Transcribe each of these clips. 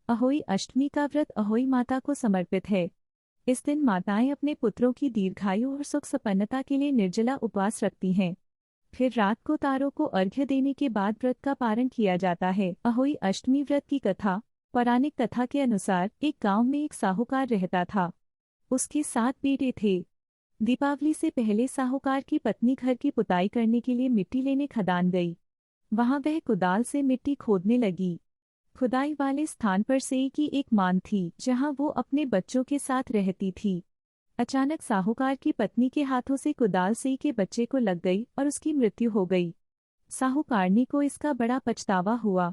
अहोई अष्टमी का व्रत अहोई माता को समर्पित है। इस दिन माताएं अपने पुत्रों की दीर्घायु और सुख संपन्नता के लिए निर्जला उपवास रखती हैं। फिर रात को तारों को अर्घ्य देने के बाद व्रत का पारण किया जाता है। अहोई अष्टमी व्रत की कथा। पौराणिक कथा के अनुसार एक गांव में एक साहूकार रहता था। उसके 7 बेटे थे। दीपावली से पहले साहूकार की पत्नी घर की पुताई करने के लिए मिट्टी लेने खदान गई। वहां वह कुदाल से मिट्टी खोदने लगी। खुदाई वाले स्थान पर सेई की एक मान थी जहां वो अपने बच्चों के साथ रहती थी। अचानक साहूकार की पत्नी के हाथों से कुदाल सेई के बच्चे को लग गई और उसकी मृत्यु हो गई। साहूकारनी को इसका बड़ा पछतावा हुआ।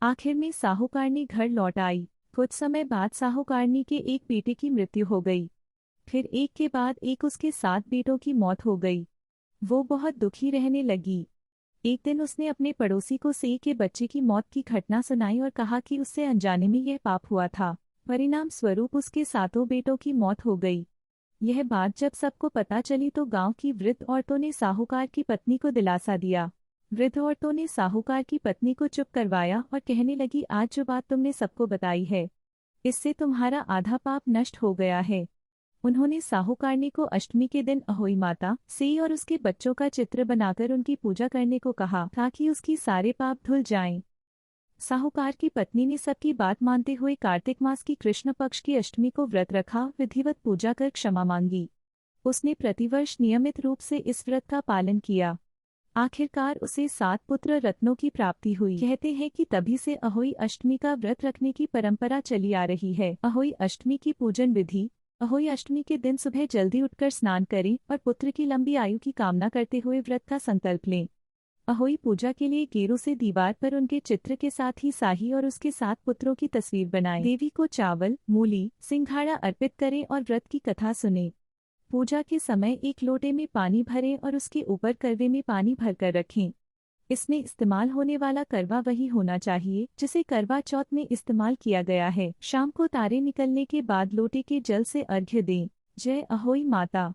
आखिर में साहूकारनी घर लौट आई। कुछ समय बाद साहूकारनी के एक बेटे की मृत्यु हो गई। फिर एक के बाद एक उसके 7 बेटों की मौत हो गई। वो बहुत दुखी रहने लगी। एक दिन उसने अपने पड़ोसी को सेई के बच्चे की मौत की घटना सुनाई और कहा कि उससे अनजाने में यह पाप हुआ था। परिणाम स्वरूप उसके 7 बेटों की मौत हो गई। यह बात जब सबको पता चली तो गांव की वृद्ध औरतों ने साहूकार की पत्नी को दिलासा दिया। वृद्ध औरतों ने साहूकार की पत्नी को चुप करवाया और कहने लगी, आज जो बात तुमने सबको बताई है, इससे तुम्हारा आधा पाप नष्ट हो गया है। उन्होंने साहूकारनी को अष्टमी के दिन अहोई माता, सेई और उसके बच्चों का चित्र बनाकर उनकी पूजा करने को कहा ताकि उसकी सारे पाप धुल जाएं। साहूकार की पत्नी ने सबकी बात मानते हुए कार्तिक मास की कृष्ण पक्ष की अष्टमी को व्रत रखा, विधिवत पूजा कर क्षमा मांगी। उसने प्रतिवर्ष नियमित रूप से इस व्रत का पालन किया। आखिरकार उसे 7 पुत्र रत्नों की प्राप्ति हुई। कहते हैं कि तभी से अहोई अष्टमी का व्रत रखने की परंपरा चली आ रही है। अहोई अष्टमी की पूजन विधि। अहोई अष्टमी के दिन सुबह जल्दी उठकर स्नान करें और पुत्र की लंबी आयु की कामना करते हुए व्रत का संकल्प लें। अहोई पूजा के लिए गेरू से दीवार पर उनके चित्र के साथ ही साही और उसके 7 पुत्रों की तस्वीर बनाएं। देवी को चावल, मूली, सिंघाड़ा अर्पित करें और व्रत की कथा सुनें। पूजा के समय एक लोटे में पानी भरें और उसके ऊपर करवे में पानी भरकर रखें। इसमें इस्तेमाल होने वाला करवा वही होना चाहिए जिसे करवा चौथ में इस्तेमाल किया गया है। शाम को तारे निकलने के बाद लोटे के जल से अर्घ्य दें। जय अहोई माता।